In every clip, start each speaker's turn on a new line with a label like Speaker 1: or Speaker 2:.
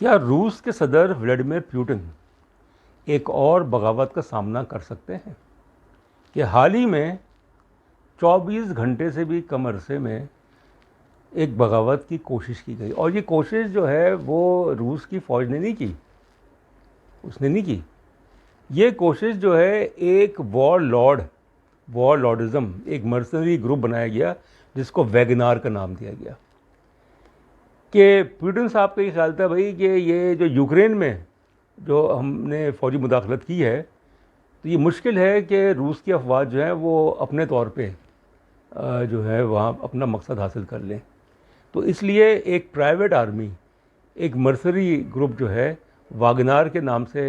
Speaker 1: क्या रूस के सदर व्लादिमीर पुतिन एक और बगावत का सामना कर सकते हैं? कि हाल ही में 24 घंटे से भी कम अरसे में एक बगावत की कोशिश की गई, और ये कोशिश जो है वो रूस की फ़ौज ने नहीं की, उसने नहीं की। ये कोशिश जो है एक वॉर लॉर्डिज़म, एक मर्सनरी ग्रुप बनाया गया जिसको वैगनार का नाम दिया गया। कि पुतिन साहब का ये ख्याल था भाई कि ये जो यूक्रेन में जो हमने फ़ौजी मुदाखलत की है, तो ये मुश्किल है कि रूस की अफवाज जो हैं वो अपने तौर पे जो है वहाँ अपना मकसद हासिल कर लें। तो इसलिए एक प्राइवेट आर्मी, एक मर्सरी ग्रुप जो है वागनार के नाम से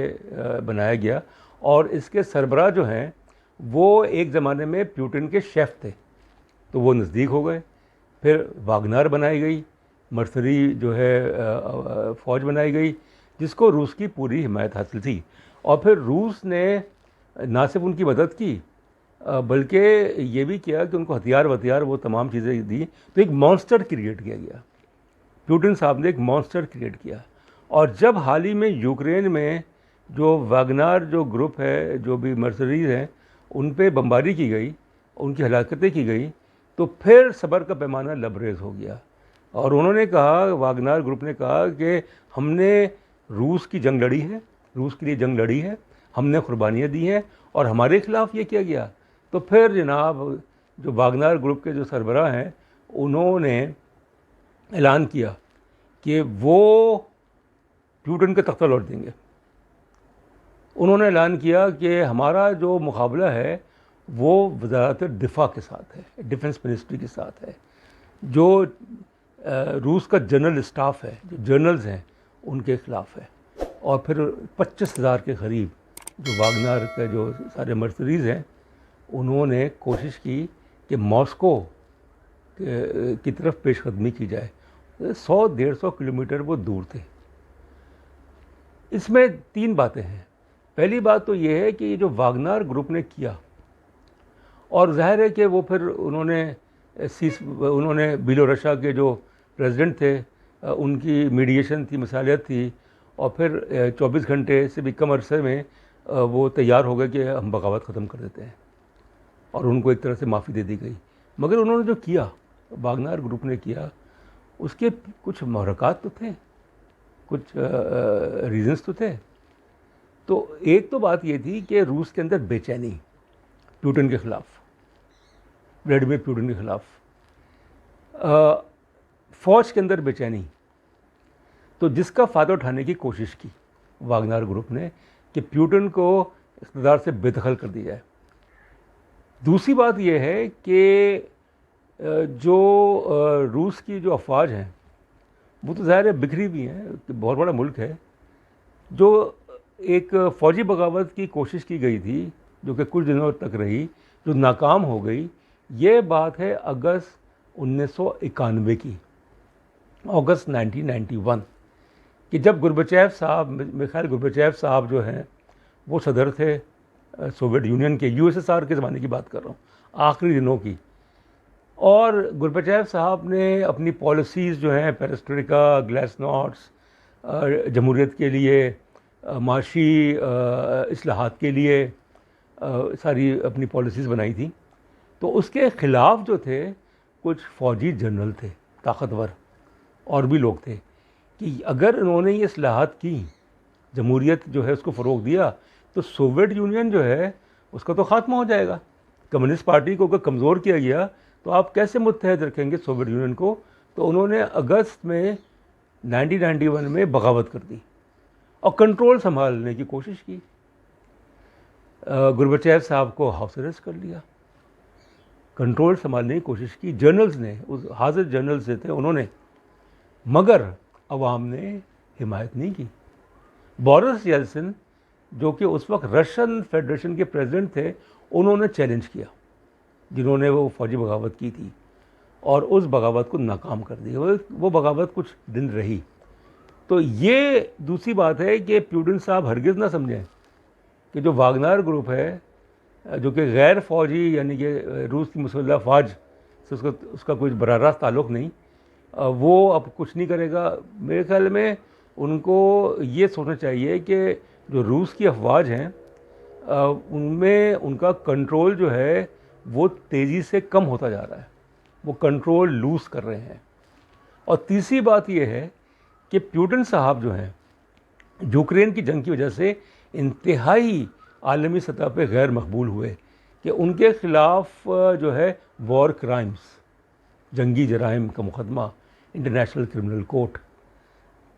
Speaker 1: बनाया गया, और इसके सरबराह जो हैं वो एक ज़माने में पुतिन के शेफ़ थे, तो वो नज़दीक हो गए। फिर वागनार बनाई गई, मर्सरी जो है फ़ौज बनाई गई जिसको रूस की पूरी हिमायत हासिल थी। और फिर रूस ने ना सिर्फ उनकी मदद की बल्कि ये भी किया कि उनको हथियार वो तमाम चीज़ें दी। तो एक मॉन्स्टर क्रिएट किया गया, पुतिन साहब ने एक मॉन्स्टर क्रिएट किया। और जब हाल ही में यूक्रेन में जो वागनार जो ग्रुप है, जो भी मर्सरीज हैं, उन पे बमबारी की गई, उनकी हलाकतें की गई, तो फिर सब्र का पैमाना लबरेज हो गया। और उन्होंने कहा, वागनार ग्रुप ने कहा कि हमने रूस की जंग लड़ी है, रूस के लिए जंग लड़ी है, हमने कुर्बानियाँ दी हैं, और हमारे खिलाफ ये किया गया। तो फिर जनाब जो वागनार ग्रुप के जो सरबराह हैं उन्होंने ऐलान किया कि वो पुतिन का तख्ता लौट देंगे। उन्होंने ऐलान किया कि हमारा जो मुकाबला है वो वज़ारत दिफ़ा के साथ है, डिफेंस मिनिस्ट्री के साथ है, जो रूस का जनरल स्टाफ है, जो जनरल्स हैं उनके ख़िलाफ़ है। और फिर 25,000 के करीब जो वागनार के जो सारे मर्सरीज़ हैं उन्होंने कोशिश की कि मॉस्को की तरफ पेशकदमी की जाए। 100-150 किलोमीटर वो दूर थे। इसमें 3 बातें हैं। पहली बात तो ये है कि ये जो वागनार ग्रुप ने किया, और ज़ाहिर है कि वो फिर उन्होंने बेलारूस के जो प्रेसिडेंट थे उनकी मीडिएशन थी, मसालियत थी, और फिर 24 घंटे से भी कम अरसे में वो तैयार हो गए कि हम बगावत ख़त्म कर देते हैं, और उनको एक तरह से माफ़ी दे दी गई। मगर उन्होंने जो किया, वागनार ग्रुप ने किया, उसके कुछ महरक़ात तो थे, कुछ रीज़न्स तो थे। तो एक तो बात ये थी कि रूस के अंदर बेचैनी पुतिन के ख़िलाफ़, व्लादिमीर पुतिन के ख़िलाफ़, फ़ौज के अंदर बेचैनी, तो जिसका फ़ायदा उठाने की कोशिश की वागनार ग्रुप ने कि पुतिन को इक़्तिदार से बेदखल कर दिया जाए। दूसरी बात यह है कि जो रूस की जो अफ़वाज हैं वो तो ज़ाहिर है बिखरी हुई हैं, बहुत बड़ा मुल्क है। जो एक फ़ौजी बगावत की कोशिश की गई थी जो कि कुछ दिनों तक रही, जो नाकाम हो गई, ये बात है अगस्त 1991 की, अगस्त 1991, कि जब गुरबचेव साहब, मिखाइल गुरबचेव साहब जो हैं वो सदर थे सोवियत यूनियन के, यूएसएसआर के ज़माने की बात कर रहा हूँ, आखिरी दिनों की। और गुरबचेव साहब ने अपनी पॉलिसीज़ जो हैं, पेरेस्ट्रोइका, ग्लासनोस्ट, जमहूरियत के लिए, माशी इस्लाहात के लिए सारी अपनी पॉलिसीज़ बनाई थी। तो उसके ख़िलाफ़ जो थे कुछ फ़ौजी जनरल थे ताकतवर, और भी लोग थे, कि अगर उन्होंने ये इस्लाहात की, जमहूरियत जो है उसको फ़रोग़ दिया, तो सोवियत यूनियन जो है उसका तो ख़ात्मा हो जाएगा। कम्युनिस्ट पार्टी को अगर कमज़ोर किया गया तो आप कैसे मुत्तहद रखेंगे सोवियत यूनियन को। तो उन्होंने अगस्त में 1991 में बगावत कर दी और कंट्रोल संभालने की कोशिश की। गुरबचेव साहब को हाउस अरेस्ट कर लिया, कंट्रोल संभालने की कोशिश की जर्नल्स ने, उस हाजिर जर्नल्स थे उन्होंने, मगर अवाम ने हिमायत नहीं की। बोरिस येल्सिन जो कि उस वक्त रशियन फेडरेशन के प्रेसिडेंट थे, उन्होंने चैलेंज किया, जिन्होंने वो फौजी बगावत की थी, और उस बगावत को नाकाम कर दिया। वो बगावत कुछ दिन रही। तो ये दूसरी बात है कि पुतिन साहब हरगिज़ ना समझें कि जो वागनार ग्रुप है, जो कि गैर फ़ौजी, यानी कि रूस की मुसल्लह फ़ौज से उसका कोई बराह रास्त ताल्लुक़ नहीं, वो अब कुछ नहीं करेगा। मेरे ख्याल में उनको ये सोचना चाहिए कि जो रूस की अफवाज हैं उनमें उनका कंट्रोल जो है वो तेज़ी से कम होता जा रहा है, वो कंट्रोल लूज़ कर रहे हैं। और तीसरी बात ये है कि प्यूटिन साहब जो हैं यूक्रेन की जंग की वजह से इंतहाई आलमी सतह पे गैर मकबूल हुए कि उनके ख़िलाफ़ जो है वॉर क्राइम्स, जंगी जराइम का मुकदमा इंटरनेशनल क्रिमिनल कोर्ट,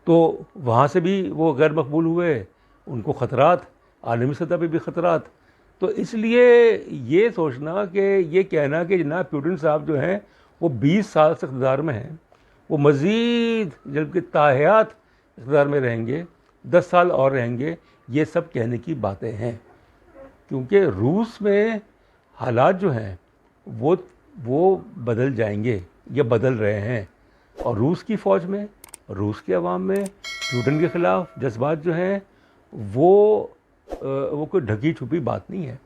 Speaker 1: तो वहाँ से भी वो गैर मकबूल हुए, उनको ख़तरात, आलमी सतह पे भी ख़तरात। तो इसलिए ये सोचना कि ये कहना कि जनाब प्यूटिन साहब जो हैं वो 20 साल से इक़्तिदार में हैं, वो मज़ीद जबकि ताहयात इक़्तिदार में रहेंगे, 10 साल और रहेंगे, ये सब कहने की बातें हैं। क्योंकि रूस में हालात जो हैं वो बदल जाएंगे, ये बदल रहे हैं। और रूस की फ़ौज में, रूस के अवाम में प्यूटिन के ख़िलाफ़ जज्बात जो हैं वो कोई ढकी छुपी बात नहीं है।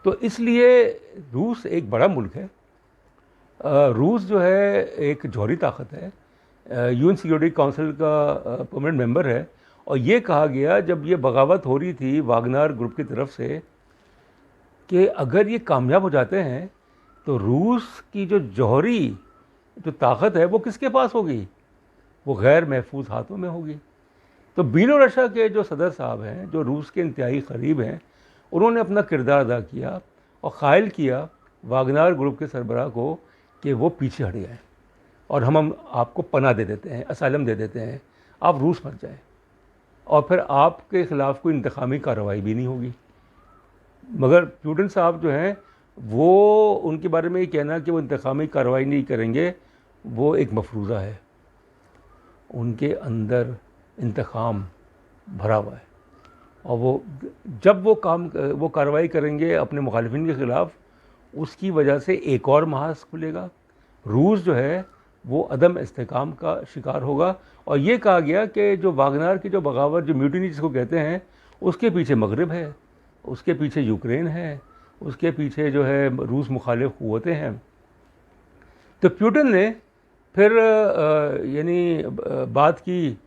Speaker 1: तो इसलिए रूस एक बड़ा मुल्क है, रूस जो है एक जौहरी ताकत है, यूएन सिक्योरिटी काउंसिल का परमानेंट मेंबर है। और ये कहा गया जब ये बगावत हो रही थी वागनर ग्रुप की तरफ से कि अगर ये कामयाब हो जाते हैं तो रूस की जो जौहरी जो ताकत है वो किसके पास होगी, वो गैर महफूज हाथों में होगी। तो बेलारूस के जो सदर साहब हैं, जो रूस के इंतहाई करीब हैं, उन्होंने अपना किरदार अदा किया और कायल किया वागनर ग्रुप के सरबराह को कि वो पीछे हट जाएँ और हम आपको पनाह दे देते हैं, असाइलम दे देते हैं, आप रूस मत जाएँ और फिर आपके ख़िलाफ़ कोई इंतकामी कार्रवाई भी नहीं होगी। मगर प्यूटिन साहब जो हैं वो, उनके बारे में ये कहना कि वो इंतकामी कार्रवाई नहीं करेंगे, वो एक मफरूज़ा है। उनके अंदर इंतकाम भरा हुआ है और वो जब वो कार्रवाई करेंगे अपने मुखालिफिन के ख़िलाफ़, उसकी वजह से एक और महाज खुलेगा। रूस जो है वो अदम इस्तेहकाम का शिकार होगा। और ये कहा गया कि जो वागनर की जो बगावत, जो म्यूटिनी जिसको कहते हैं, उसके पीछे मगरिब है, उसके पीछे यूक्रेन है, उसके पीछे जो है रूस मुखालिफ क़ुव्वतें हैं। तो प्यूटिन ने फिर यानी बात की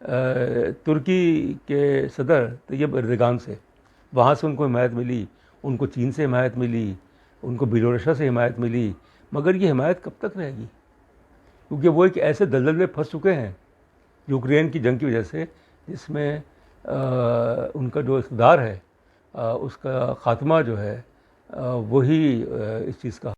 Speaker 1: तुर्की के सदर तैयब एर्दोगान से, वहाँ से उनको हिमायत मिली, उनको चीन से हिमायत मिली, उनको बेलारूस से हिमायत मिली। मगर ये हिमायत कब तक रहेगी, क्योंकि वो एक ऐसे दलदल में फंस चुके हैं यूक्रेन की जंग की वजह से, जिसमें उनका जो इक़्तिदार है उसका ख़ात्मा जो है वही इस चीज़ का